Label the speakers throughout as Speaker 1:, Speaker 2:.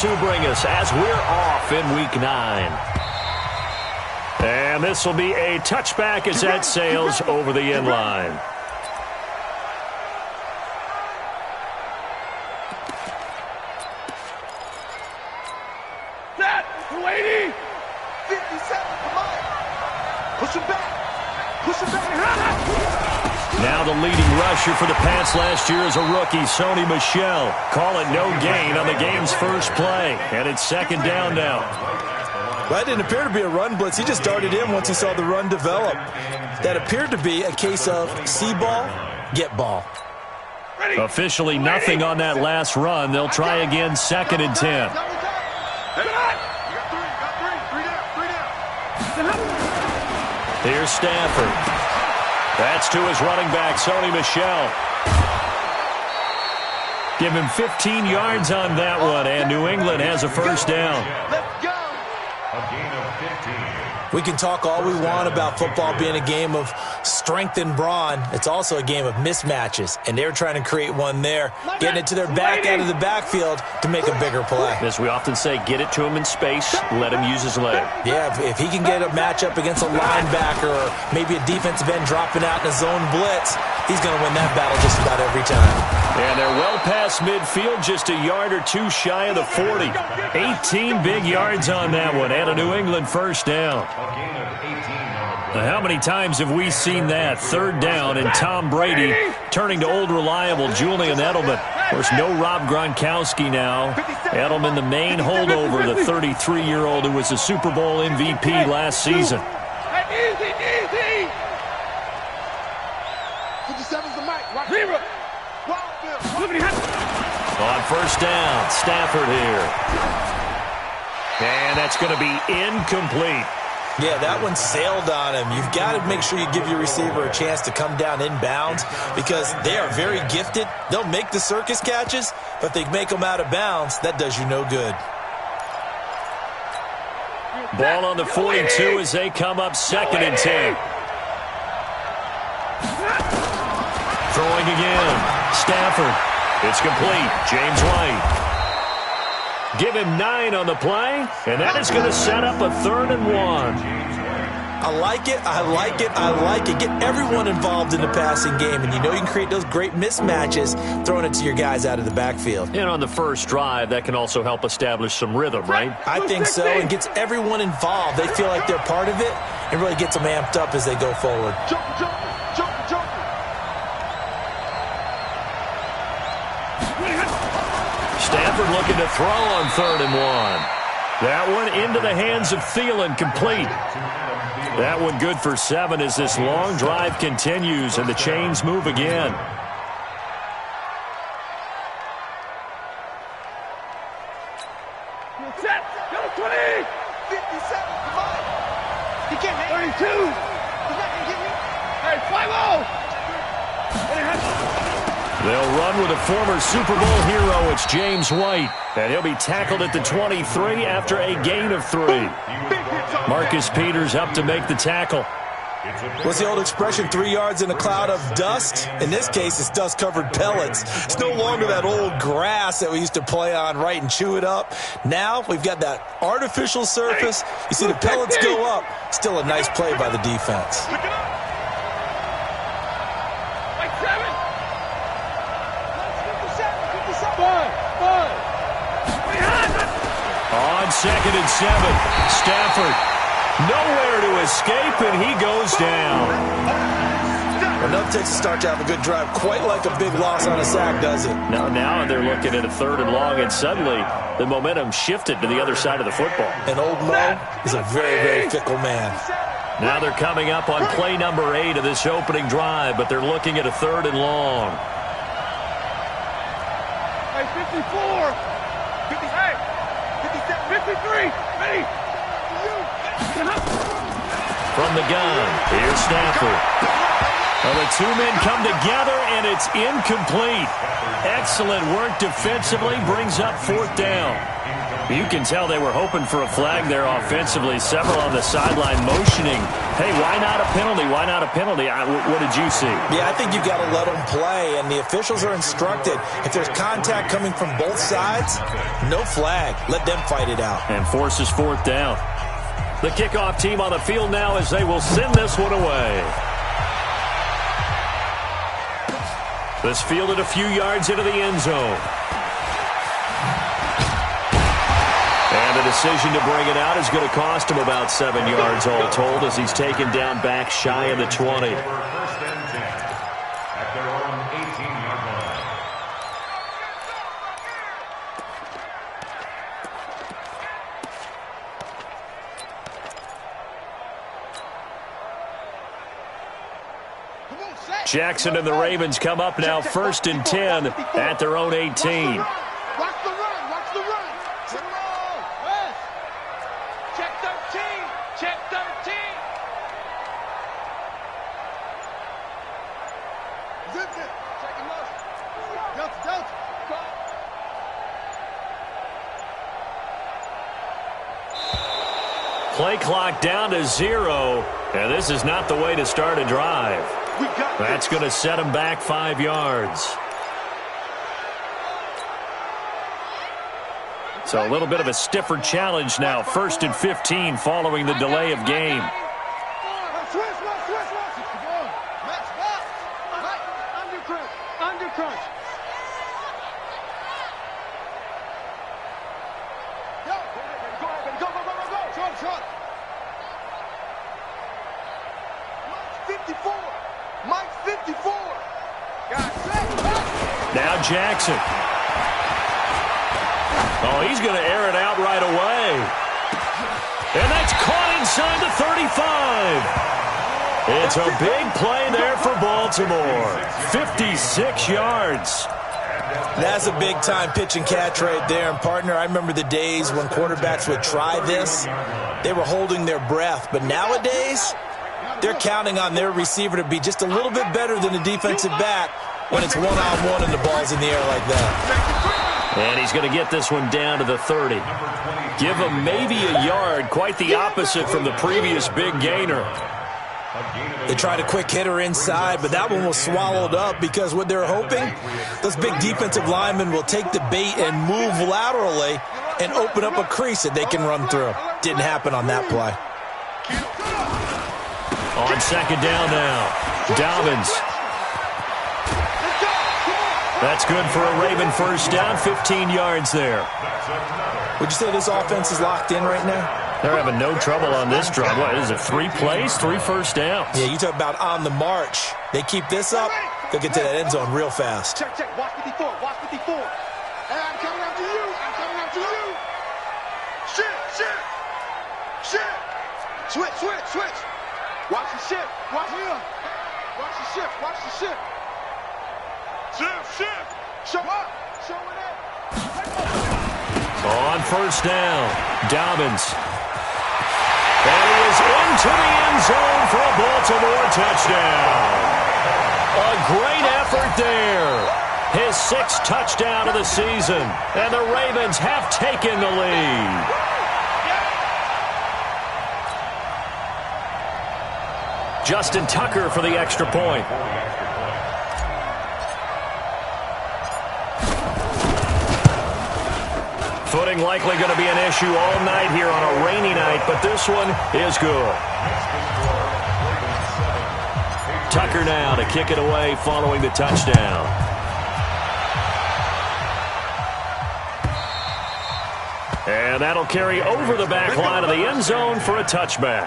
Speaker 1: To bring us as we're off in Week 9. And this will be a touchback as that sails over the end line.
Speaker 2: Set, 280. 57, come on. Push him back. Push him back.
Speaker 1: Now the leading rusher for the Pats last year is a rookie, Sony Michel. Call it no gain on the game's first play. And it's second down now.
Speaker 3: Well, that didn't appear to be a run blitz. He just darted in once he saw the run develop. That appeared to be a case of see ball, get ball.
Speaker 1: Officially nothing on that last run. They'll try again, second and 10. Here's Stafford. That's to his running back, Sony Michel. Give him 15 yards on that one, and New England has a first down.
Speaker 2: Let's go.
Speaker 4: A gain of 15.
Speaker 3: We can talk all we want about football being a game of strength and brawn. It's also a game of mismatches, and they're trying to create one there, getting it to their back out of the backfield to make a bigger play.
Speaker 1: As we often say, get it to him in space, let him use his leg.
Speaker 3: Yeah, if he can get a matchup against a linebacker or maybe a defensive end dropping out in a zone blitz, he's going to win that battle just about every time.
Speaker 1: And they're well past midfield, just a yard or two shy of the 40. 18 big yards on that one, and a New England first down.
Speaker 4: A gain of 18 on the play.
Speaker 1: Now, how many times have we seen that? Third down, and Tom Brady turning to old reliable Julian Edelman. Of course, no Rob Gronkowski now. Edelman, the main holdover, the 33-year-old who was a Super Bowl MVP last season.
Speaker 2: Easy, easy. 57's the mic. Right.
Speaker 1: On first down, Stafford here. And that's going to be incomplete.
Speaker 3: Yeah, that one sailed on him. You've got to make sure you give your receiver a chance to come down inbounds because they are very gifted. They'll make the circus catches, but if they make them out of bounds, that does you no good.
Speaker 1: Ball on the 42 as they come up second and 10. Throwing again. Stafford. It's complete. James White. Give him 9 on the play, and that is going to set up a 3rd and 1.
Speaker 3: I like it, I like it, I like it. Get everyone involved in the passing game, and you know you can create those great mismatches throwing it to your guys out of the backfield.
Speaker 1: And on the first drive, that can also help establish some rhythm, right?
Speaker 3: I think so, and gets everyone involved. They feel like they're part of it, and really gets them amped up as they go forward.
Speaker 2: Jump, jump, jump, jump.
Speaker 1: Stafford looking to throw on 3rd and 1. That one into the hands of Thielen, complete. That one good for 7 as this long drive continues and the chains move again.
Speaker 2: Set. Go 20. 57. Come on. He can't make 32. He's not going to get me. Hey, 5-0.
Speaker 1: They'll run with a former Super Bowl hero. It's James White. And he'll be tackled at the 23 after a gain of 3. Marcus Peters up to make the tackle.
Speaker 3: What's the old expression, 3 yards in a cloud of dust? In this case, it's dust-covered pellets. It's no longer that old grass that we used to play on, right, and chew it up. Now we've got that artificial surface. You see the pellets go up. Still a nice play by the defense.
Speaker 1: On 2nd and 7, Stafford nowhere to escape, and he goes down.
Speaker 3: Enough takes to start to have a good drive. Quite like a big loss on a sack, does it?
Speaker 1: Now they're looking at a 3rd and long, and suddenly the momentum shifted to the other side of the football.
Speaker 3: And old Mo is a very, very fickle man.
Speaker 1: Now they're coming up on play number 8 of this opening drive, but they're looking at a 3rd and long.
Speaker 2: Hey, 54. 58. 53. Ready.
Speaker 1: From the gun, here's Stafford. Well, the 2 men come together, and it's incomplete. Excellent work defensively, brings up 4th down. You can tell they were hoping for a flag there offensively. Several on the sideline motioning. Hey, why not a penalty? Why not a penalty? What did you see?
Speaker 3: Yeah, I think you've got to let them play, and the officials are instructed. If there's contact coming from both sides, no flag. Let them fight it out.
Speaker 1: And forces fourth down. The kickoff team on the field now as they will send this one away. This fielded a few yards into the end zone. And the decision to bring it out is going to cost him about 7 yards all told as he's taken down back shy of the 20.
Speaker 4: First and 10 at their own 18-yard line.
Speaker 1: Jackson and the Ravens come up now 1st and 10 at their own 18.
Speaker 2: Watch the run. Watch the run. West. Check 13. Check 13. Zip it. Check him out. Delta.
Speaker 1: Play clock down to 0, and this is not the way to start a drive. That's going to set him back 5 yards. So a little bit of a stiffer challenge now. 1st and 15 following the delay of game.
Speaker 2: Under crunch. Go. Short. Mike 54.
Speaker 1: Now Jackson. Oh, he's going to air it out right away. And that's caught inside the 35. It's a big play there for Baltimore. 56 yards.
Speaker 3: That's a big-time pitch and catch right there. And, partner, I remember the days when quarterbacks would try this. They were holding their breath. But nowadays, they're counting on their receiver to be just a little bit better than the defensive back when it's one-on-one and the ball's in the air like that.
Speaker 1: And he's going to get this one down to the 30. Give him maybe a yard, quite the opposite from the previous big gainer.
Speaker 3: They tried a quick hitter inside, but that one was swallowed up because what they're hoping, those big defensive linemen will take the bait and move laterally and open up a crease that they can run through. Didn't happen on that play.
Speaker 1: On 2nd down now, Dobbins. That's good for a Raven first down, 15 yards there.
Speaker 3: Would you say this offense is locked in right now?
Speaker 1: They're having no trouble on this drive. What is it, 3 plays, 3 first downs?
Speaker 3: Yeah, you talk about on the march. They keep this up, they'll get to that end zone real fast.
Speaker 2: Check. Watch 54. Hey, I'm coming after you. Shit. Switch. Watch the shift. Watch him. Watch the shift. Shift. Show up. Show it up.
Speaker 1: On first down, Dobbins. And he is into the end zone for a Baltimore touchdown. A great effort there. His 6th touchdown of the season. And the Ravens have taken the lead. Justin Tucker for the extra point. Footing likely going to be an issue all night here on a rainy night, but this one is good. Tucker now to kick it away following the touchdown. And that'll carry over the back line of the end zone for a touchback.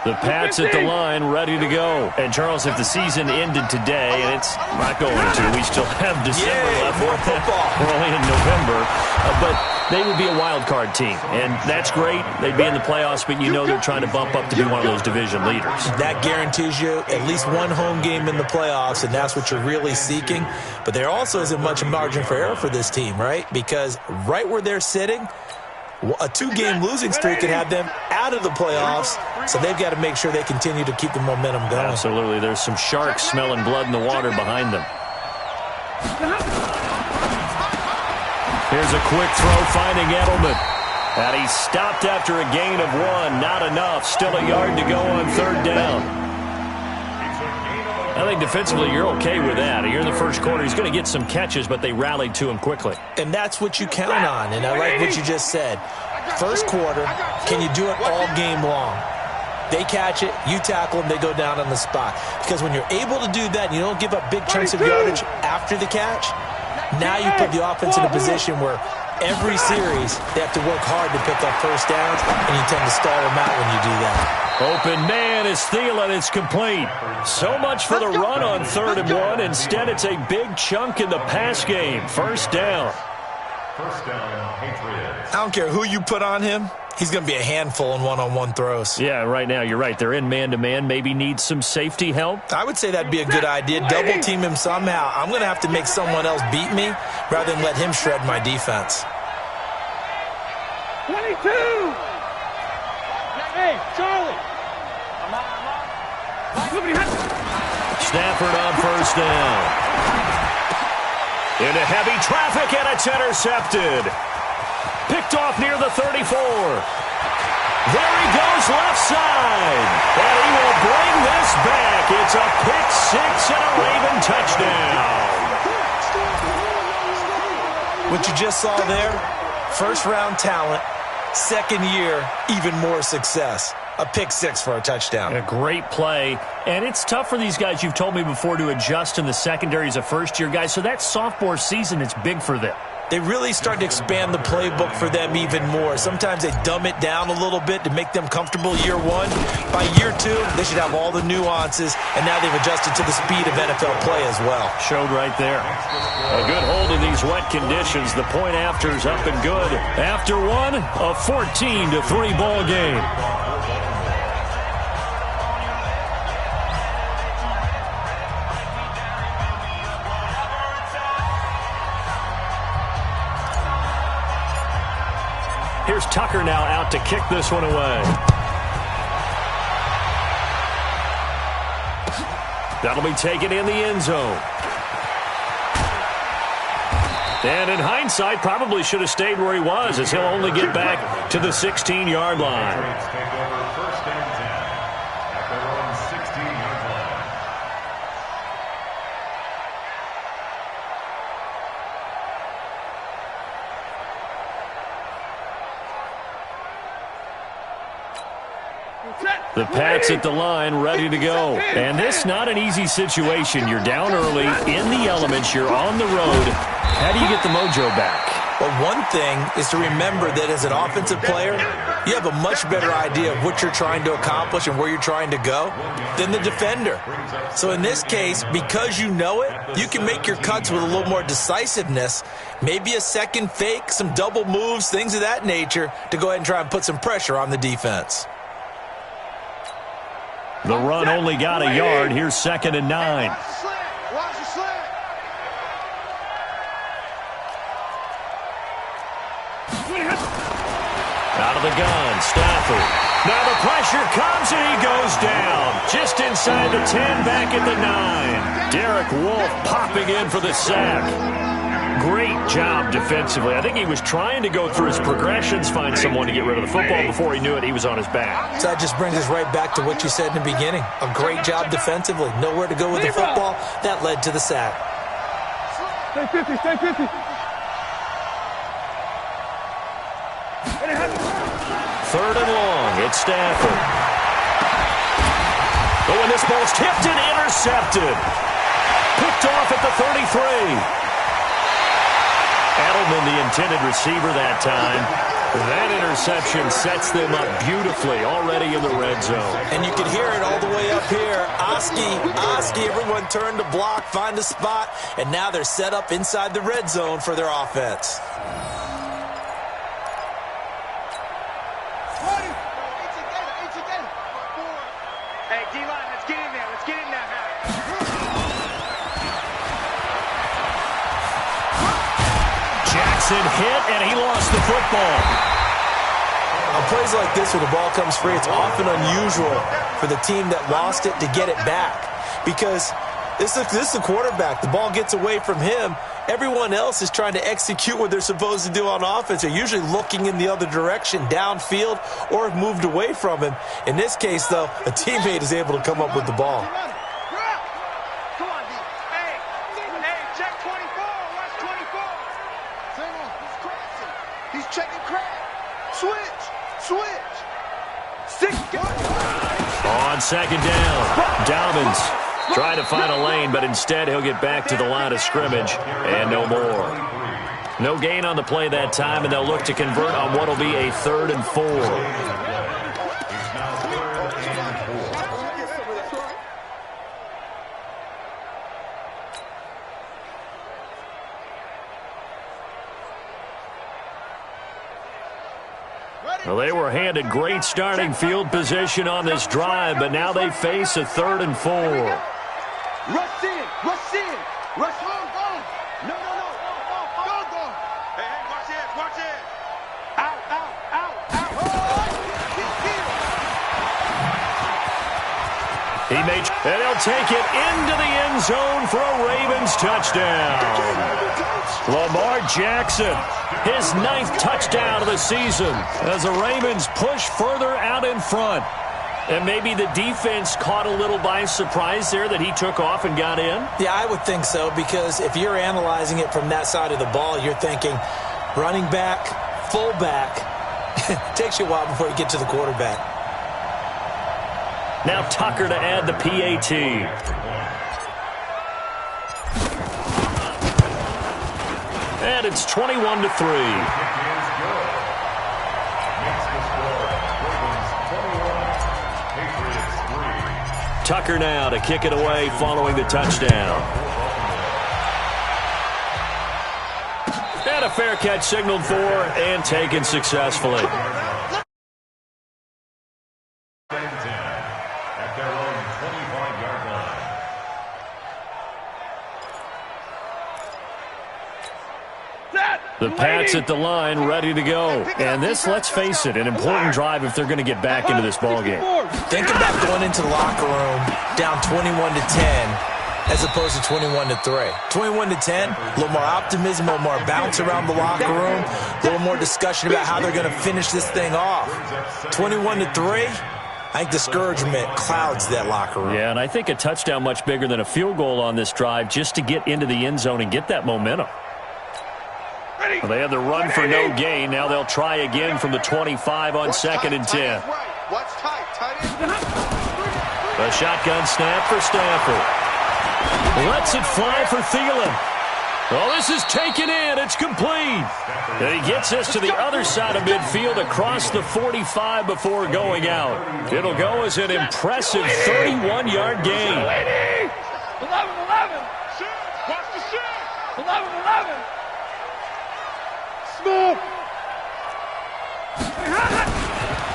Speaker 1: The Pats at the line, ready to go. And, Charles, if the season ended today, and it's not going to, we still have December left.
Speaker 3: More football.
Speaker 1: We're only in November. But they would be a wild card team, and that's great. They'd be in the playoffs, but you know they're trying to bump up to be one of those division leaders.
Speaker 3: That guarantees you at least one home game in the playoffs, and that's what you're really seeking. But there also isn't much margin for error for this team, right? Because right where they're sitting, A 2-game losing streak could have them out of the playoffs, so they've got to make sure they continue to keep the momentum going.
Speaker 1: Absolutely. There's some sharks smelling blood in the water behind them. Here's a quick throw finding Edelman. And he's stopped after a gain of 1. Not enough. Still a yard to go on 3rd down. I think defensively you're okay with that. Here in the first quarter, he's going to get some catches, but they rallied to him quickly.
Speaker 3: And that's what you count on, and I like what you just said. First quarter, can you do it all game long? They catch it, you tackle them, they go down on the spot. Because when you're able to do that and you don't give up big chunks of yardage after the catch, now you put the offense in a position where every series they have to work hard to pick up first downs, and you tend to stall them out when you do that.
Speaker 1: Open man is Thielen. It's complete. So much for the run on 3rd and 1. Instead, it's a big chunk in the pass game. 1st down.
Speaker 4: First down, Patriots.
Speaker 3: I don't care who you put on him. He's going to be a handful in one-on-one throws.
Speaker 1: Yeah, right now, you're right. They're in man-to-man. Maybe need some safety help.
Speaker 3: I would say that'd be a good idea. Double team him somehow. I'm going to have to make someone else beat me rather than let him shred my defense.
Speaker 2: 22! Hey, Charlie!
Speaker 1: Stafford on 1st down. Into heavy traffic, and it's intercepted. Picked off near the 34. There he goes left side. And he will bring this back. It's a pick 6 and a Raven touchdown.
Speaker 3: What you just saw there, first-round talent, second year, even more success. A pick 6 for a touchdown.
Speaker 1: A great play. And it's tough for these guys, you've told me before, to adjust in the secondary as a first-year guy. So that sophomore season, it's big for them.
Speaker 3: They really start to expand the playbook for them even more. Sometimes they dumb it down a little bit to make them comfortable year 1. By year 2, they should have all the nuances, and now they've adjusted to the speed of NFL play as well.
Speaker 1: Showed right there. A good hold in these wet conditions. The point after's up and good. After 1, a 14-3 ball game. Here's Tucker now out to kick this one away. That'll be taken in the end zone. And in hindsight, probably should have stayed where he was, as he'll only get back to the 16-yard line.
Speaker 4: Take over 1st and 10 at their own 16-yard line.
Speaker 1: The Pats at the line, ready to go. And this not an easy situation. You're down early, in the elements, you're on the road. How do you get the mojo back?
Speaker 3: Well, one thing is to remember that as an offensive player, you have a much better idea of what you're trying to accomplish and where you're trying to go than the defender. So in this case, because you know it, you can make your cuts with a little more decisiveness, maybe a second fake, some double moves, things of that nature, to go ahead and try and put some pressure on the defense.
Speaker 1: The run only got a yard. Here's 2nd and 9.
Speaker 2: Watch the slant.
Speaker 1: Out of the gun, Stafford. Now the pressure comes and he goes down. Just inside the 10, back at the 9. Derek Wolfe popping in for the sack. Great job defensively. I think he was trying to go through his progressions, find someone to get rid of the football. Before he knew it, he was on his back.
Speaker 3: So that just brings us right back to what you said in the beginning. A great job defensively. Nowhere to go with the football. That led to the sack.
Speaker 2: Stay 50, stay 50.
Speaker 1: 3rd and long. It's Stafford. Oh, and this ball's tipped and intercepted. Picked off at the 33. Edelman, the intended receiver that time. That interception sets them up beautifully already in the red zone.
Speaker 3: And you can hear it all the way up here. Oski, everyone turned to block, find a spot, and now they're set up inside the red zone for their offense.
Speaker 2: Hey, D-line, let's get in there. Let's get in there.
Speaker 1: Jackson hit, and he lost the football.
Speaker 3: On plays like this where the ball comes free, it's often unusual for the team that lost it to get it back. Because this is a quarterback. The ball gets away from him. Everyone else is trying to execute what they're supposed to do on offense. They're usually looking in the other direction, downfield, or have moved away from him. In this case, though, a teammate is able to come up with the ball.
Speaker 1: On second down, Dobbins trying to find a lane, but instead he'll get back to the line of scrimmage and no more. No gain on the play that time, and they'll look to convert on what will be a 3rd and 4. Well, they were handed great starting field position on this drive, but now they face a 3rd and 4.
Speaker 2: Rush in, rush in, rush home, home. No. Go. Hey, watch it. Out.
Speaker 1: And he'll take it into the end zone for a Ravens touchdown. Lamar Jackson, his 9th touchdown of the season as the Ravens push further out in front. And maybe the defense caught a little by surprise there that he took off and got in?
Speaker 3: Yeah, I would think so, because if you're analyzing it from that side of the ball, you're thinking running back, fullback. Takes you a while before you get to the quarterback.
Speaker 1: Now Tucker to add the PAT. And it's 21-3. Tucker now to kick it away following the touchdown. And a fair catch signaled for and taken successfully. The Pats at the line, ready to go. And this, let's face it, an important drive if they're going to get back into this ballgame.
Speaker 3: Think about going into the locker room down 21-10 as opposed to 21-3. 21-10, a little more optimism, a little more bounce around the locker room, a little more discussion about how they're going to finish this thing off. 21-3, I think discouragement clouds that locker room.
Speaker 1: Yeah, and I think a touchdown much bigger than a field goal on this drive just to get into the end zone and get that momentum. Well, they had the run for no gain. Now they'll try again from the 25 on 2nd and 10. A shotgun snap for Stafford. Lets it fly for Thielen. Well, this is taken in. It's complete. And he gets us to the other side of midfield across the 45 before going out. It'll go as an impressive 31-yard gain.
Speaker 2: 11-11. Watch the shot. 11-11.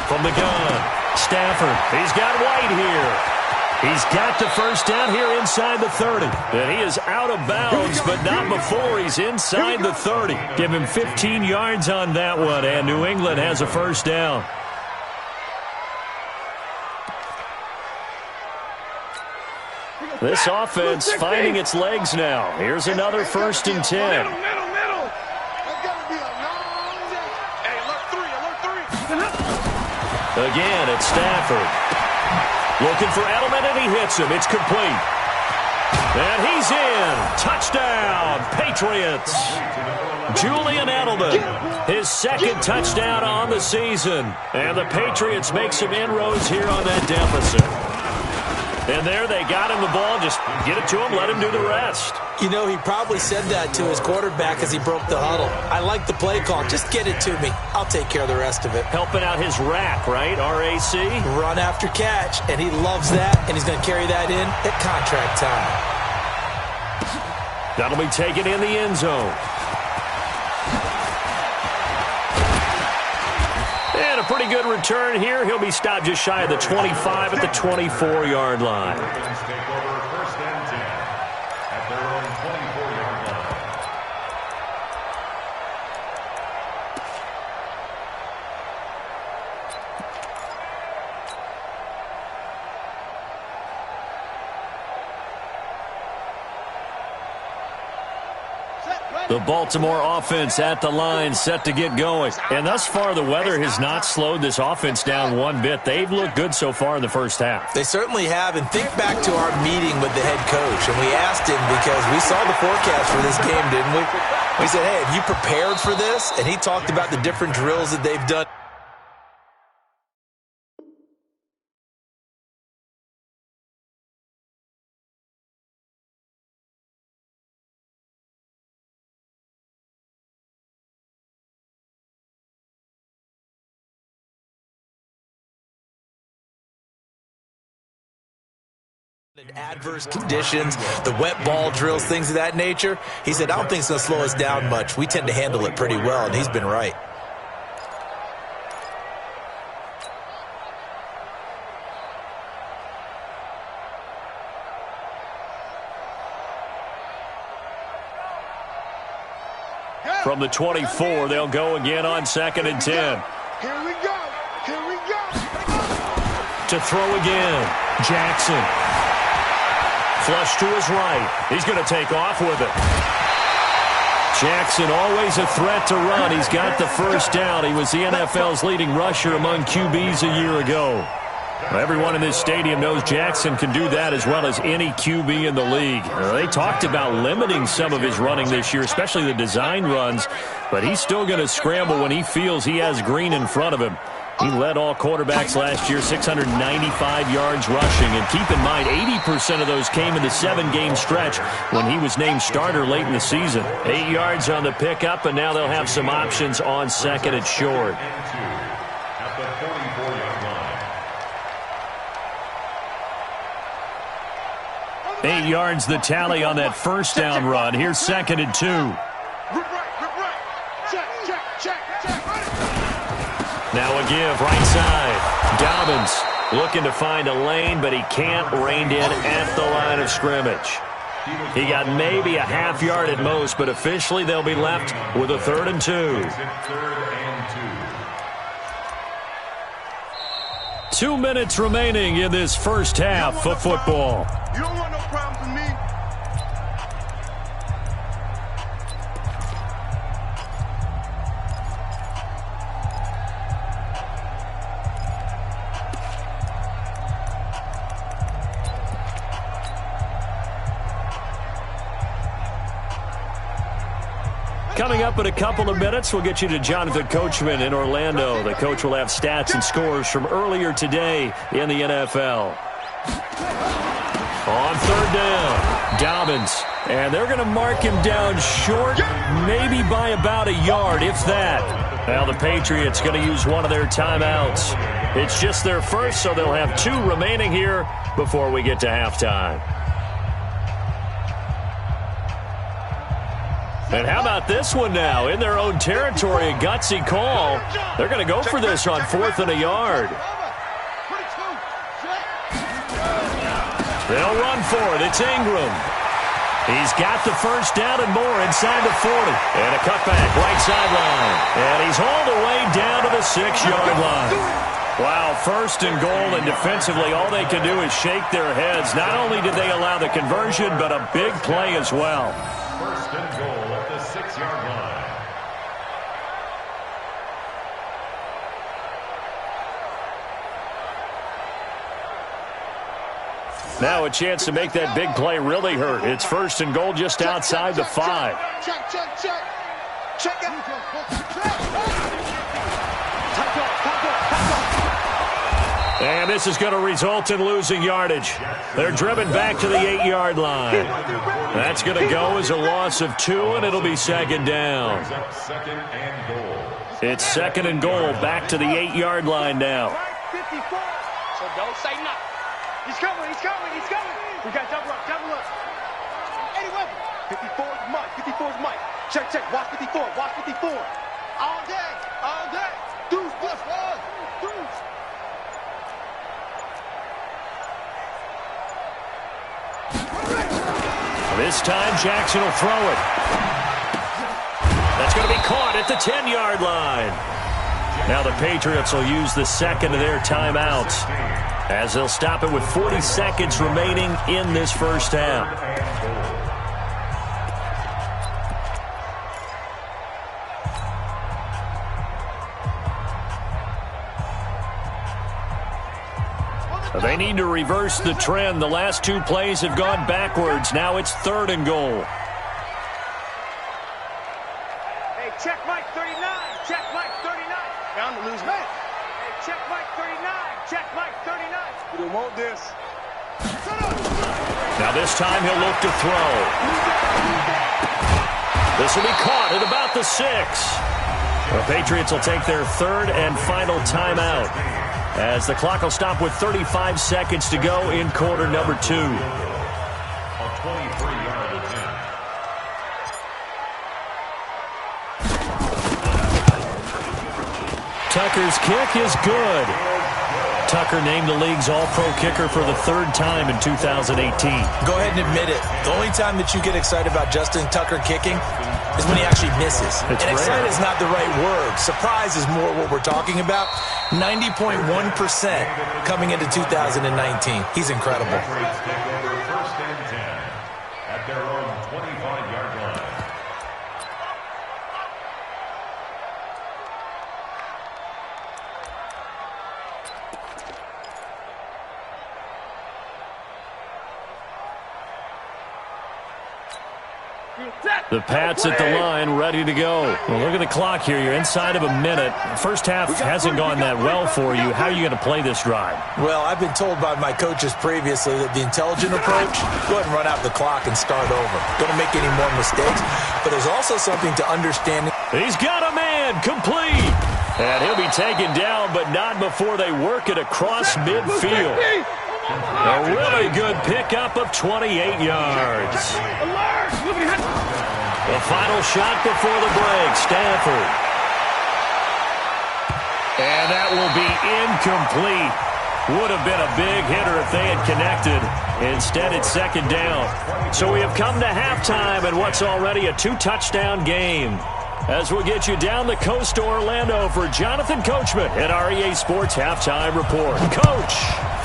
Speaker 1: From the gun, Stafford. He's got White here. He's got the first down here inside the 30. And he is out of bounds, but not before he's inside the 30. Give him 15 yards on that one, and New England has a first down. This offense finding its legs now. Here's another 1st and 10. Again, it's Stafford. Looking for Edelman, and he hits him. It's complete. And he's in. Touchdown, Patriots. Julian Edelman, his 2nd touchdown on the season. And the Patriots make some inroads here on that deficit. And there they got him the ball. Just get it to him, let him do the rest.
Speaker 3: You know, he probably said that to his quarterback as he broke the huddle. I like the play call. Just get it to me. I'll take care of the rest of it.
Speaker 1: Helping out his rack, right? R.A.C.
Speaker 3: Run after catch, and he loves that, and he's going to carry that in at contract time.
Speaker 1: That'll be taken in the end zone. And a pretty good return here. He'll be stopped just shy of the 25 at the 24-yard line. The Baltimore offense at the line, set to get going. And thus far, the weather has not slowed this offense down one bit. They've looked good so far in the first half.
Speaker 3: They certainly have. And think back to our meeting with the head coach. And we asked him, because we saw the forecast for this game, didn't we? We said, hey, have you prepared for this? And he talked about the different drills that they've done. Adverse conditions, the wet ball drills, things of that nature. He said, I don't think it's going to slow us down much. We tend to handle it pretty well, and he's been right.
Speaker 1: From the 24, they'll go again on 2nd and 10.
Speaker 2: Here we go. Here we go.
Speaker 1: To throw again, Jackson. Flush to his right. He's going to take off with it. Jackson, always a threat to run. He's got the first down. He was the NFL's leading rusher among QBs a year ago. Everyone in this stadium knows Jackson can do that as well as any QB in the league. They talked about limiting some of his running this year, especially the design runs, but he's still going to scramble when he feels he has green in front of him. He led all quarterbacks last year, 695 yards rushing. And keep in mind, 80% of those came in the 7-game stretch when he was named starter late in the season. 8 yards on the pickup, and now they'll have some options on 2nd and short.
Speaker 4: At the 44-yard line.
Speaker 1: 8 yards the tally on that first down run. Here's 2nd and 2. Now a give, right side. Dobbins looking to find a lane, but he can't. Reined in at the line of scrimmage. He got maybe a half yard at most, but officially they'll be left with a 3rd and 2. 2 minutes remaining in this first half of football.
Speaker 2: You don't want no problems with me.
Speaker 1: Coming up in a couple of minutes, we'll get you to Jonathan Coachman in Orlando. The coach will have stats and scores from earlier today in the NFL. On 3rd down, Dobbins. And they're going to mark him down short, maybe by about a yard, if that. Now the Patriots going to use one of their timeouts. It's just their first, so they'll have 2 remaining here before we get to halftime. And how about this one now? In their own territory, a gutsy call. They're going to go for this on 4th and a yard. They'll run for it. It's Ingram. He's got the first down and more inside the 40. And a cutback, right sideline. And he's hauled away down to the 6-yard line. Wow, 1st and goal, and defensively all they can do is shake their heads. Not only did they allow the conversion, but a big play as well.
Speaker 4: 1st and goal at the 6-yard line.
Speaker 1: Now a chance to make that big play really hurt. It's 1st and goal just outside the 5.
Speaker 2: Check. Check it.
Speaker 1: And this is going to result in losing yardage. They're driven back to the 8-yard line. That's going to go as a loss of 2, and it'll be 2nd down. It's 2nd and goal, back to the 8-yard line now.
Speaker 2: So don't say nothing. He's coming. We got double up. Anyway, 54 is Mike. Check. Watch 54. All day. Deuce, what's one? Deuce.
Speaker 1: This time, Jackson will throw it. That's going to be caught at the 10-yard line. Now the Patriots will use the 2nd of their timeouts, as they'll stop it with 40 seconds remaining in this first half. They need to reverse the trend. The last two plays have gone backwards. Now it's 3rd and goal.
Speaker 2: Hey, check Mike 39. Check Mike 39. Bound to lose man. Hey, check Mike 39. Check Mike 39. We don't want this.
Speaker 1: Now this time he'll look to throw. This will be caught at about the 6. The Patriots will take their 3rd and final timeout as the clock will stop with 35 seconds to go in quarter number 2.
Speaker 4: A 23-yard attempt.
Speaker 1: Tucker's kick is good. Tucker named the league's all-pro kicker for the 3rd time in 2018.
Speaker 3: Go ahead and admit it. The only time that you get excited about Justin Tucker kicking is when he actually misses.
Speaker 1: It's
Speaker 3: and
Speaker 1: rare.
Speaker 3: excited is not the right word. Surprise is more what we're talking about. 90.1% coming into 2019. He's incredible.
Speaker 4: Patriots take over 1st and 10 at their own 25-yard line.
Speaker 1: The Pats at the line, ready to go. Well, look at the clock here. You're inside of a minute. First half hasn't gone that well for you. How are you going to play this drive?
Speaker 3: Well, I've been told by my coaches previously that the intelligent approach, go ahead and run out the clock and start over. Don't make any more mistakes. But there's also something to understanding.
Speaker 1: He's got a man, complete. And he'll be taken down, but not before they work it across midfield. A really good pickup of 28 yards. The final shot before the break, Stafford. And that will be incomplete. Would have been a big hitter if they had connected. Instead, it's 2nd down. So we have come to halftime in what's already a 2-touchdown game. As we'll get you down the coast to Orlando for Jonathan Coachman at REA Sports Halftime Report. Coach,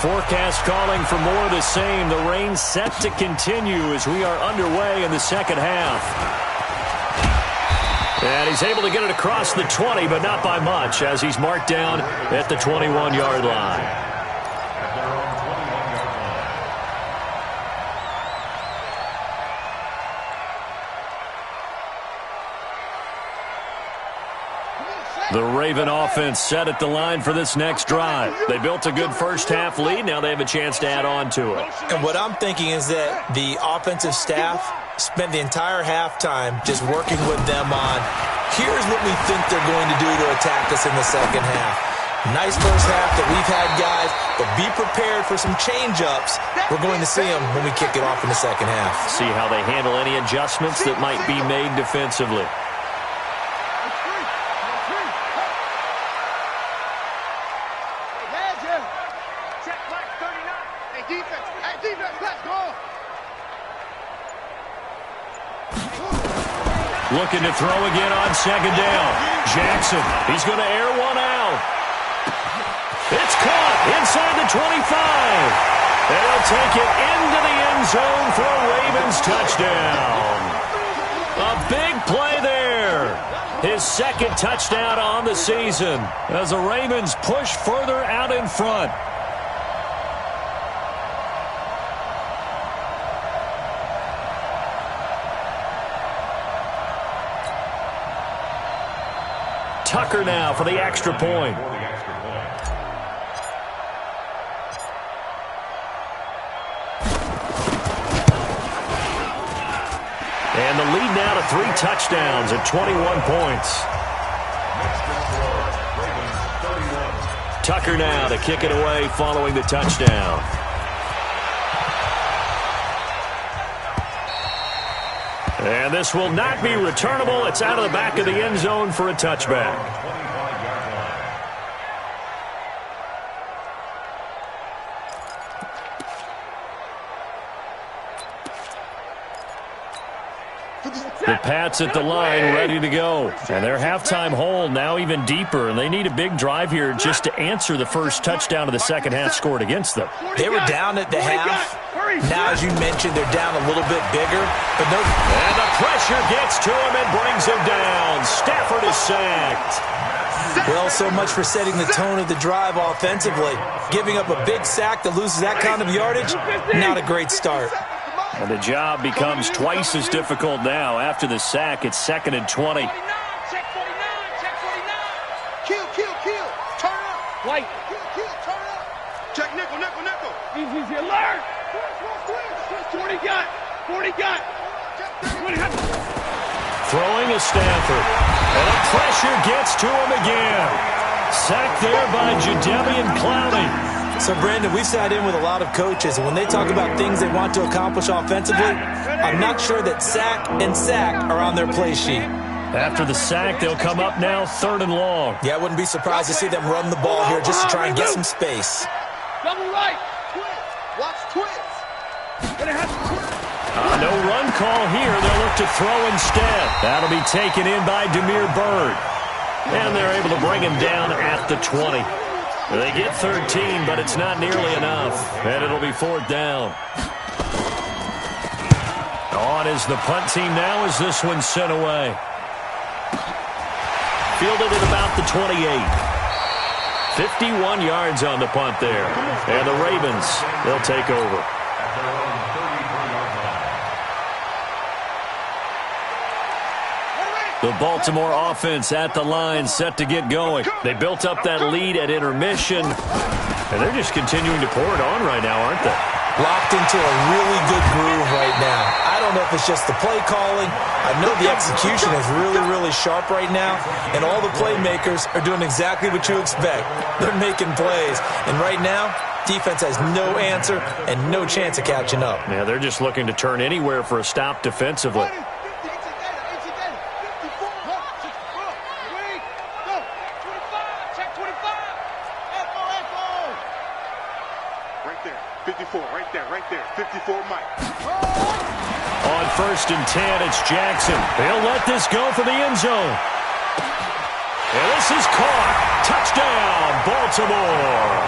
Speaker 1: forecast calling for more of the same. The rain set to continue as we are underway in the second half. And he's able to get it across the 20, but not by much, as he's marked down at the 21-yard line.
Speaker 4: At their own 21-yard line.
Speaker 1: The Raven offense set at the line for this next drive. They built a good first half lead. Now they have a chance to add on to it.
Speaker 3: And what I'm thinking is that the offensive staff spent the entire halftime just working with them on, here's what we think they're going to do to attack us in the second half. Nice first half that we've had, guys, but be prepared for some change-ups. We're going to see them when we kick it off in the second half.
Speaker 1: See how they handle any adjustments that might be made defensively. Looking to throw again on 2nd down. Jackson, he's going to air one out. It's caught inside the 25. And he'll take it into the end zone for a Ravens touchdown. A big play there. His 2nd touchdown on the season as the Ravens push further out in front. Tucker now for the extra point. And the lead now to 3 touchdowns at 21 points. Tucker now to kick it away following the touchdown. And this will not be returnable. It's out of the back of the end zone for a touchback. The Pats at the line ready to go. And their halftime hole now even deeper. And they need a big drive here just to answer the first touchdown of the second half scored against them.
Speaker 3: They were down at the half. Now, as you mentioned, they're down a little bit bigger. But no.
Speaker 1: And the pressure gets to him and brings him down. Stafford is sacked.
Speaker 3: Well, so much for setting the tone of the drive offensively. Giving up a big sack that loses that kind of yardage, not a great start.
Speaker 1: And the job becomes twice as difficult now. After the sack, it's 2nd and 20.
Speaker 2: Check 49, check 49. Kill. Turn up. White. Kill, turn up. Check nickel.
Speaker 5: Easy alert. 40 got. 20 got.
Speaker 1: Throwing is Stafford. And the pressure gets to him again. Sacked there by Jadeveon Clowney.
Speaker 3: So, Brandon, we've sat in with a lot of coaches, and when they talk about things they want to accomplish offensively, I'm not sure that sack and sack are on their play sheet.
Speaker 1: After the sack, they'll come up now 3rd and long.
Speaker 3: Yeah, I wouldn't be surprised to see them run the ball here just to try and get some space.
Speaker 5: Double right.
Speaker 2: Watch twist.
Speaker 1: No run call here. They'll look to throw instead. That'll be taken in by Demir Bird. And they're able to bring him down at the 20. They get 13, but it's not nearly enough. And it'll be 4th down. On is the punt team now as this one's sent away. Fielded at about the 28. 51 yards on the punt there. And the Ravens, they'll take over. The Baltimore offense at the line, set to get going. They built up that lead at intermission, and they're just continuing to pour it on right now, aren't they?
Speaker 3: Locked into a really good groove right now. I don't know if it's just the play calling. I know the execution is really sharp right now, and all the playmakers are doing exactly what you expect. They're making plays, and right now, defense has no answer and no chance of catching up.
Speaker 1: Yeah, they're just looking to turn anywhere for a stop defensively.
Speaker 2: Right there. 54, Mike.
Speaker 1: On 1st and 10, it's Jackson. They'll let this go for the end zone. And this is caught. Touchdown, Baltimore.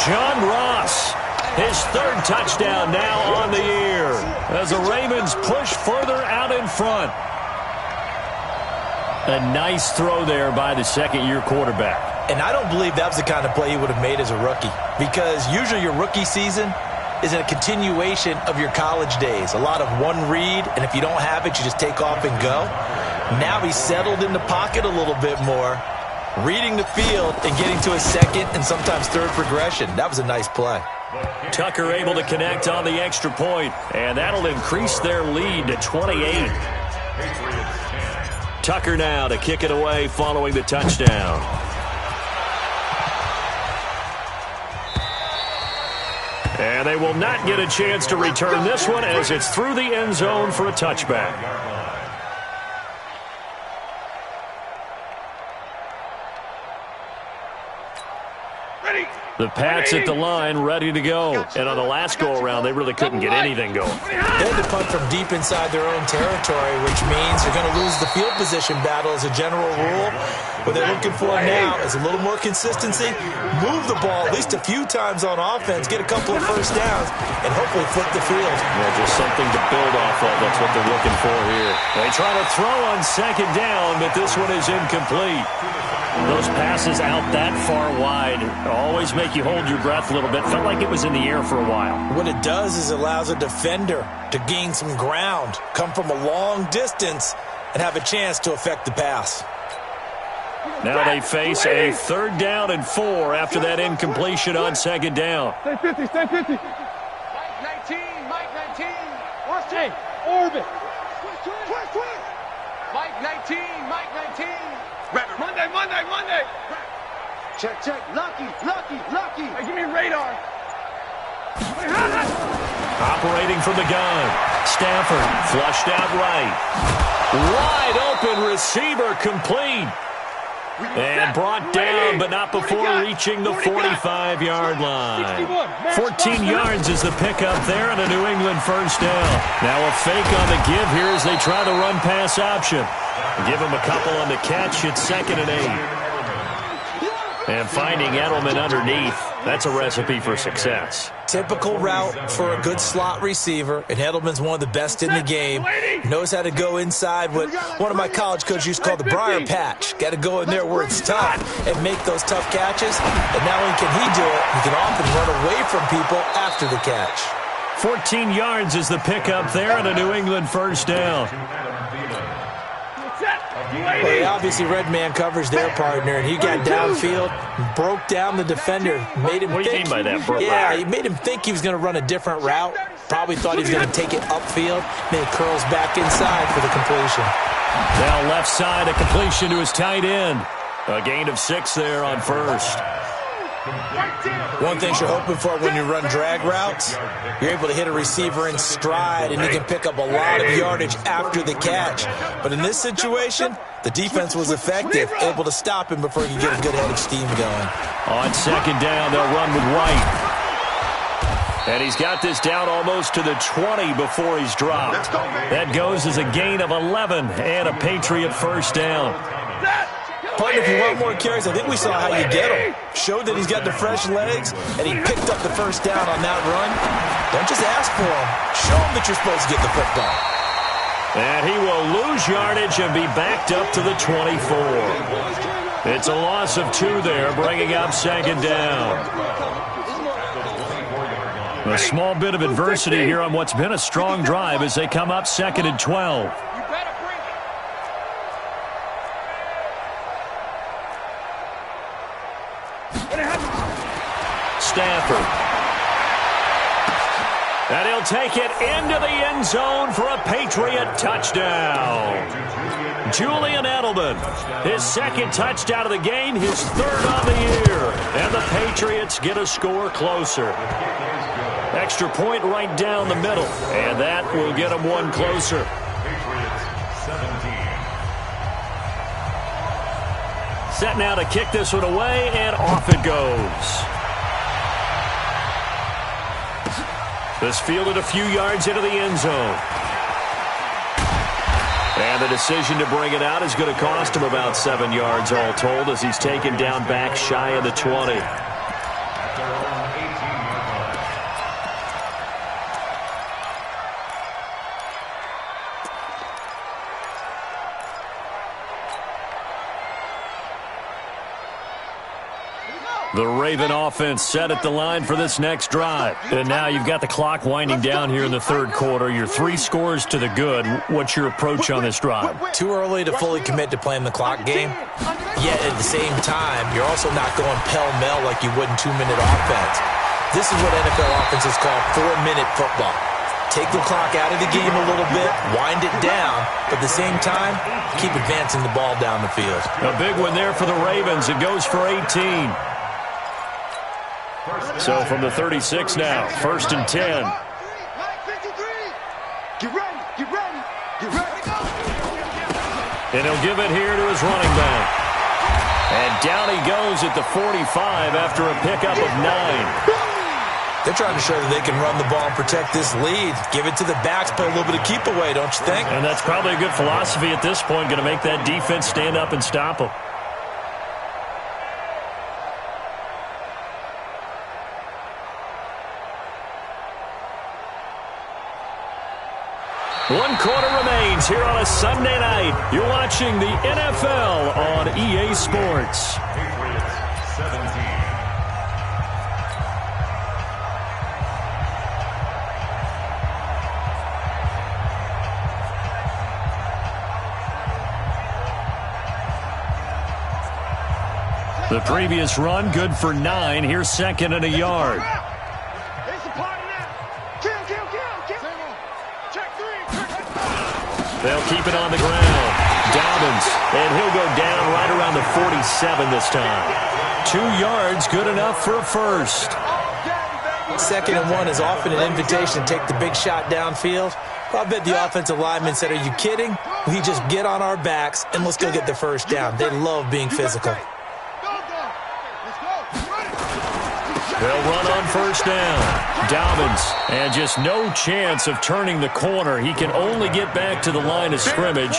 Speaker 1: John Ross, his 3rd touchdown now on the year as the Ravens push further out in front. A nice throw there by the 2nd-year quarterback.
Speaker 3: And I don't believe that was the kind of play he would have made as a rookie, because usually your rookie season is a continuation of your college days. A lot of one read, and if you don't have it, you just take off and go. Now he's settled in the pocket a little bit more, reading the field and getting to his 2nd and sometimes 3rd progression. That was a nice play.
Speaker 1: Tucker able to connect on the extra point, and that'll increase their lead to 28. Tucker now to kick it away following the touchdown. And they will not get a chance to return this one as it's through the end zone for a touchback. The Pats at the line, ready to go. And on the last go-around, they really couldn't get anything going.
Speaker 3: They had to punt from deep inside their own territory, which means they're going to lose the field position battle as a general rule. What they're looking for now is a little more consistency, move the ball at least a few times on offense, get a couple of first downs, and hopefully flip the field.
Speaker 1: Yeah, just something to build off of. That's what they're looking for here. They try to throw on 2nd down, but this one is incomplete. Those passes out that far wide always make you hold your breath a little bit. Felt like it was in the air for a while.
Speaker 3: What it does is it allows a defender to gain some ground, come from a long distance, and have a chance to affect the pass.
Speaker 1: Now they face a 3rd down and 4 after that incompletion on 2nd down.
Speaker 5: Stay 50.
Speaker 2: Mike 19. What's
Speaker 5: Hey, orbit.
Speaker 2: Twist. Mike 19. Monday. Check. Lucky.
Speaker 5: Hey, give me radar.
Speaker 1: Operating from the gun. Stafford flushed out right. Wide open receiver complete. And brought down, but not before reaching the 45-yard line. 14 yards is the pickup there and a New England first down. Now a fake on the give here as they try the run-pass option. Give him a couple on the catch. It's 2nd and 8. And finding Edelman underneath. That's a recipe for success.
Speaker 3: Typical route for a good slot receiver, and Edelman's one of the best in the game. Knows how to go inside what one of my college coaches used to call the briar patch. Got to go in there where it's tough and make those tough catches. And not only can he do it, he can often run away from people after the catch.
Speaker 1: 14 yards is the pickup there and a New England first down.
Speaker 3: Well, he obviously read man coverage their partner, and he got downfield, broke down the defender, made him
Speaker 1: What do you mean by that, bro?
Speaker 3: Yeah, he made him think he was going to run a different route. Probably thought he was going to take it upfield. Then he curls back inside for the completion.
Speaker 1: Now left side, a completion to his tight end. A gain of 6 there on first.
Speaker 3: One thing you're hoping for when you run drag routes, you're able to hit a receiver in stride, and he can pick up a lot of yardage after the catch. But in this situation, the defense was effective, able to stop him before he could get a good head of steam going.
Speaker 1: On second down, they'll run with White. And he's got this down almost to the 20 before he's dropped. That goes as a gain of 11 and a Patriot first down.
Speaker 3: Partner, if you want more carries, I think we saw how you get him. Showed that he's got the fresh legs, and he picked up the first down on that run. Don't just ask for him. Show him that you're supposed to get the football.
Speaker 1: And he will lose yardage and be backed up to the 24. It's a loss of 2 there, bringing up second down. A small bit of adversity here on what's been a strong drive as they come up second and 12. Stafford. And he'll take it into the end zone for a Patriot touchdown. Julian Edelman, his second touchdown of the game, his third on the year. And the Patriots get a score closer. Extra point right down the middle, and that will get them one closer. Set now to kick this one away, and off it goes. This fielded a few yards into the end zone. And the decision to bring it out is going to cost him about 7 yards all told as he's taken down back shy of the 20. The Raven offense set at the line for this next drive. And now you've got the clock winding down here in the third quarter. You're 3 scores to the good. What's your approach on this drive?
Speaker 3: Too early to fully commit to playing the clock game. Yet at the same time, you're also not going pell-mell like you would in 2-minute offense. This is what NFL offenses call 4-minute football. Take the clock out of the game a little bit, wind it down, but at the same time, keep advancing the ball down the field.
Speaker 1: A big one there for the Ravens. It goes for 18. So from the 36 now, first and 10.
Speaker 2: Get ready, get ready, get ready.
Speaker 1: And he'll give it here to his running back. And down he goes at the 45 after a pickup of 9.
Speaker 3: They're trying to show that they can run the ball and protect this lead. Give it to the backs, play a little bit of keep away, don't you think?
Speaker 1: And that's probably a good philosophy at this point, going to make that defense stand up and stop them. One quarter remains here on a Sunday night. You're watching the NFL on EA Sports.
Speaker 4: Patriots 17.
Speaker 1: The previous run, good for 9. Here's second and a yard. They'll keep it on the ground. Dobbins, and he'll go down right around the 47 this time. 2 yards, good enough for a first.
Speaker 3: 2nd and 1 is often an invitation to take the big shot downfield. I bet the offensive lineman said, are you kidding? We just get on our backs and let's go get the first down. They love being physical.
Speaker 1: They'll run on first down. Dobbins, and just no chance of turning the corner. He can only get back to the line of scrimmage.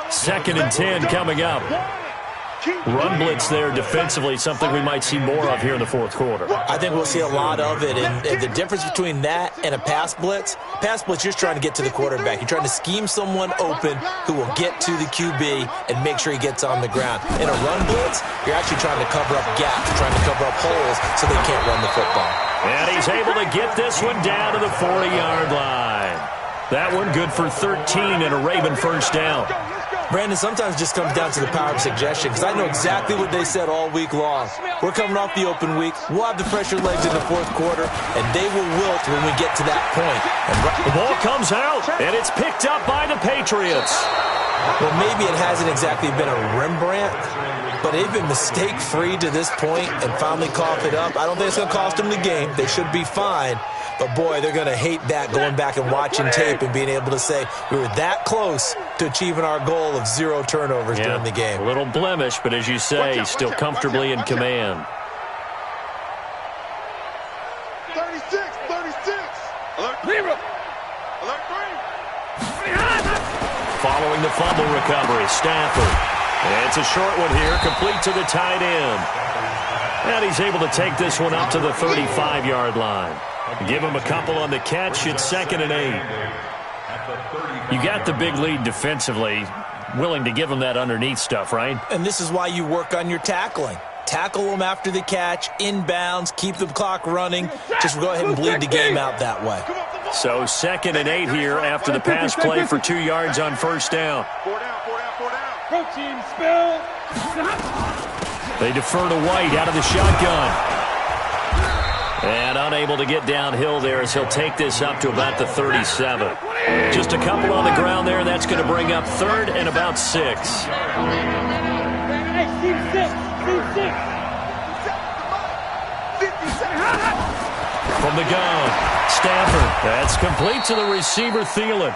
Speaker 1: 2nd and 10 coming up. Run blitz there defensively, something we might see more of here in the fourth quarter.
Speaker 3: I think we'll see a lot of it, and the difference between that and a pass blitz, you're just trying to get to the quarterback. You're trying to scheme someone open who will get to the QB and make sure he gets on the ground. In a run blitz, you're actually trying to cover up gaps, trying to cover up holes so they can't run the football.
Speaker 1: And he's able to get this one down to the 40-yard line. That one good for 13 and a Raven first down.
Speaker 3: Brandon, sometimes it just comes down to the power of suggestion, because I know exactly what they said all week long. We're coming off the open week. We'll have the fresher legs in the fourth quarter, and they will wilt when we get to that point. And
Speaker 1: the ball comes out, and it's picked up by the Patriots.
Speaker 3: Well, maybe it hasn't exactly been a Rembrandt, but they've been mistake-free to this point and finally cough it up. I don't think it's going to cost them the game. They should be fine. But, boy, they're going to hate that, going back and watching tape and being able to say we were that close to achieving our goal of 0 turnovers during the game.
Speaker 1: A little blemish, but as you say, still comfortably in command.
Speaker 2: 36. Alert 3. Alert 3.
Speaker 1: Following the fumble recovery, Stafford. And it's a short one here, complete to the tight end. And he's able to take this one up to the 35-yard line. Give him a couple on the catch. It's 2nd and 8. You got the big lead defensively. Willing to give him that underneath stuff, right?
Speaker 3: And this is why you work on your tackling. Tackle them after the catch, inbounds, keep the clock running. Just go ahead and bleed the game out that way.
Speaker 1: So 2nd and 8 here after the pass play for 2 yards on first down.
Speaker 2: 4 down.
Speaker 5: Protein spill.
Speaker 1: They defer to White out of the shotgun. And unable to get downhill there as he'll take this up to about the 37. Just a couple on the ground there. That's going to bring up 3rd and about 6.
Speaker 5: Hey, team 6.
Speaker 1: From the gun, Stafford. That's complete to the receiver, Thielen.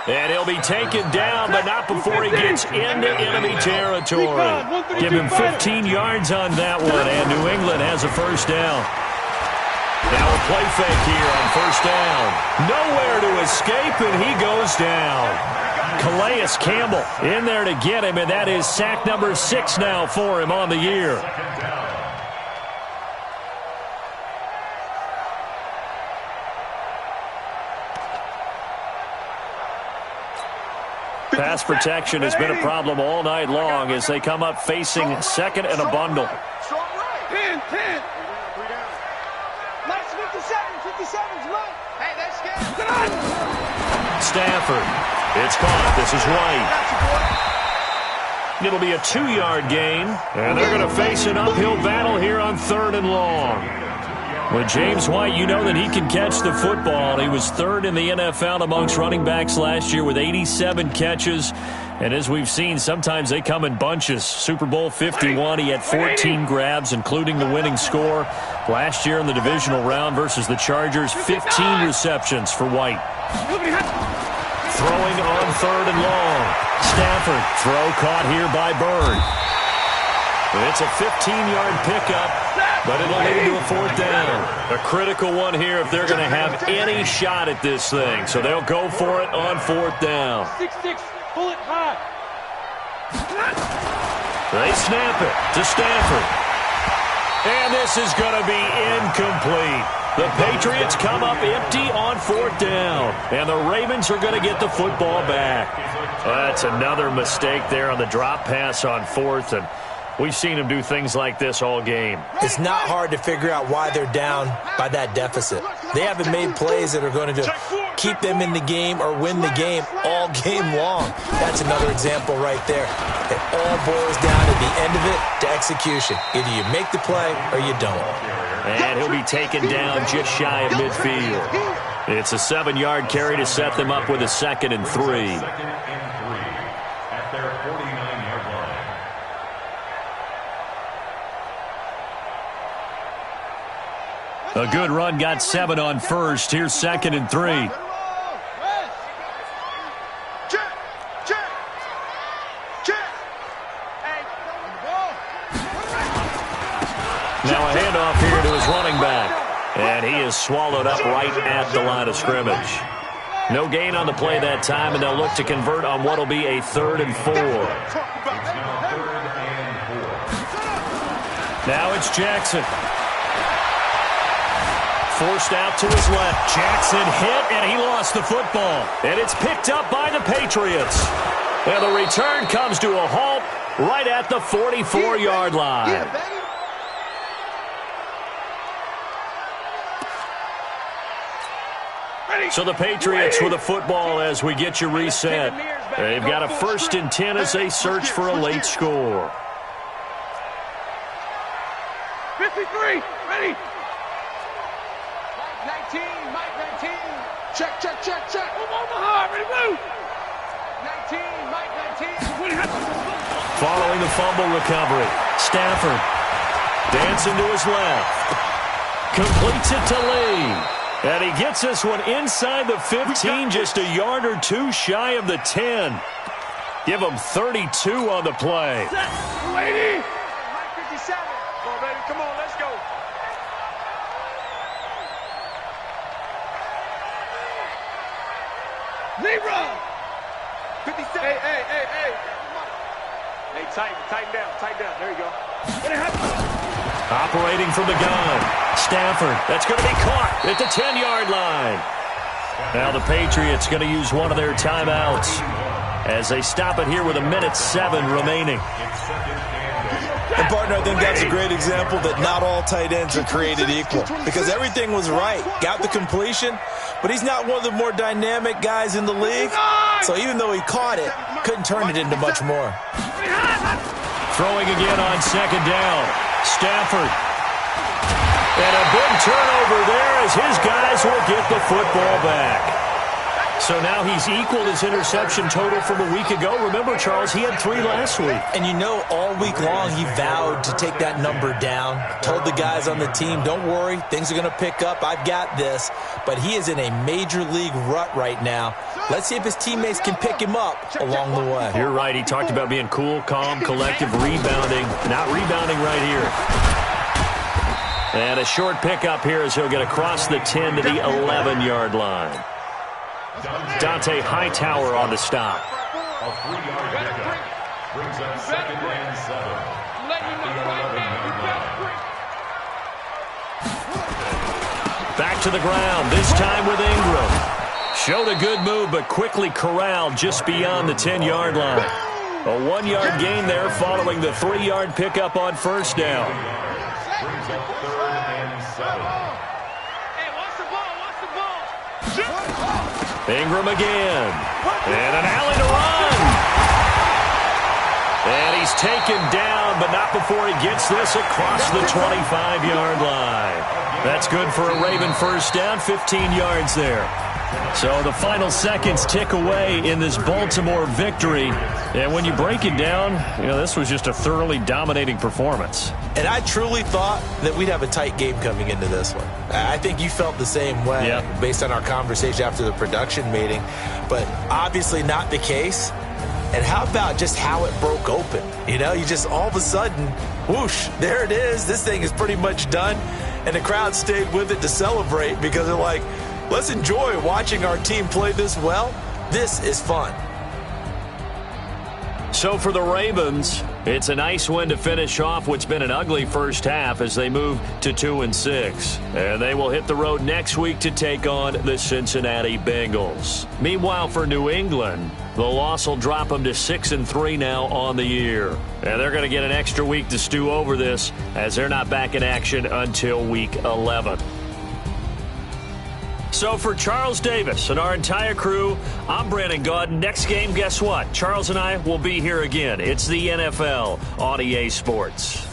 Speaker 1: And he'll be taken down, but not before he gets into enemy territory. Give him 15 yards on that one, and New England has a first down. Now a play fake here on first down. Nowhere to escape, and he goes down. Calais Campbell in there to get him, and that is sack number 6 now for him on the year. Pass protection has been a problem all night long as they come up facing 2nd and a bundle.
Speaker 5: 10.
Speaker 2: Nice 57's right. Hey, that's good.
Speaker 1: Stafford. It's caught. This is White. It'll be a 2-yard gain, and they're going to face an uphill battle here on 3rd and long. With James White, you know that he can catch the football. He was 3rd in the NFL amongst running backs last year with 87 catches. And as we've seen, sometimes they come in bunches. Super Bowl 51, he had 14 grabs, including the winning score. Last year in the divisional round versus the Chargers, 15 receptions for White. Throwing on 3rd and long. Stafford, throw caught here by Bird. It's a 15-yard pickup, but it'll lead to a 4th down. A critical one here if they're going to have any shot at this thing. So they'll go for it on 4th down.
Speaker 5: 6-6, pull it high.
Speaker 1: They snap it to Stafford. And this is going to be incomplete. The Patriots come up empty on 4th down. And the Ravens are going to get the football back. That's another mistake there on the drop pass on 4th. And we've seen them do things like this all game.
Speaker 3: It's not hard to figure out why they're down by that deficit. They haven't made plays that are going to keep them in the game or win the game all game long. That's another example right there. It all boils down at the end of it to execution. Either you make the play or you don't.
Speaker 1: And he'll be taken down just shy of midfield. It's a 7-yard carry to set them up with a 2nd and 3.
Speaker 4: At their 49-yard line.
Speaker 1: A good run, got 7 on first. Here's 2nd and 3. Now a handoff here to his running back. And he is swallowed up right at the line of scrimmage. No gain on the play that time, and they'll look to convert on what will be a 3rd and 4. Now it's Jackson. Forced out to his left. Jackson hit, and he lost the football. And it's picked up by the Patriots. And the return comes to a halt right at the 44-yard line. So the Patriots with a football as we get you reset. They've got a 1st and 10 as they search for a late score.
Speaker 5: 53, ready.
Speaker 2: Mike 19. Check.
Speaker 5: Move on the hard, ready, move.
Speaker 2: 19, Mike 19.
Speaker 1: Following the fumble recovery, Stafford dancing to his left. Completes it to Lee. And he gets this one inside the 15, just a yard or two shy of the 10. Give him 32 on the play.
Speaker 5: Lady.
Speaker 2: Mike 57. Come on, baby. Come on, let's go.
Speaker 5: Zero.
Speaker 2: 57.
Speaker 5: Hey.
Speaker 2: Hey, tighten down. There you go.
Speaker 1: Operating from the gun. Stafford, that's going to be caught at the 10-yard line. Now the Patriots going to use one of their timeouts as they stop it here with 1:07 remaining.
Speaker 3: And, partner, I think that's a great example that not all tight ends are created equal because everything was right. Got the completion, but he's not one of the more dynamic guys in the league. So even though he caught it, couldn't turn it into much more.
Speaker 1: Throwing again on 2nd down. Stafford. And a big turnover there as his guys will get the football back. So now he's equaled his interception total from a week ago. Remember, Charles, he had 3 last week.
Speaker 3: And you know, all week long he vowed to take that number down. Told the guys on the team, don't worry, things are going to pick up. I've got this. But he is in a major league rut right now. Let's see if his teammates can pick him up along the way.
Speaker 1: You're right. He talked about being cool, calm, collective, rebounding. Not rebounding right here. And a short pickup here as he'll get across the 10 to the 11-yard line. Dante Hightower on the stop.
Speaker 4: A 3-yard pickup brings up 2nd and 7.
Speaker 1: Back to the ground, this time with Ingram. Showed a good move, but quickly corralled just beyond the 10-yard line. A 1-yard gain there following the 3-yard pickup on 1st down.
Speaker 4: Brings up 3rd and 7.
Speaker 2: Hey, watch the ball.
Speaker 1: Ingram again. And an alley to run. And he's taken down, but not before he gets this across the 25-yard line. That's good for a Raven 1st down, 15 yards there. So the final seconds tick away in this Baltimore victory. And when you break it down, this was just a thoroughly dominating performance.
Speaker 3: And I truly thought that we'd have a tight game coming into this one. I think you felt the same way based on our conversation after the production meeting. But obviously not the case. And how about just how it broke open? You just all of a sudden, whoosh, there it is. This thing is pretty much done. And the crowd stayed with it to celebrate because they're like, let's enjoy watching our team play this well. This is fun.
Speaker 1: So for the Ravens, it's a nice win to finish off what's been an ugly first half as they move to 2-6. And they will hit the road next week to take on the Cincinnati Bengals. Meanwhile, for New England, the loss will drop them to 6-3 now on the year. And they're going to get an extra week to stew over this as they're not back in action until week 11. So for Charles Davis and our entire crew, I'm Brandon Gaudin. Next game, guess what? Charles and I will be here again. It's the NFL on EA Sports.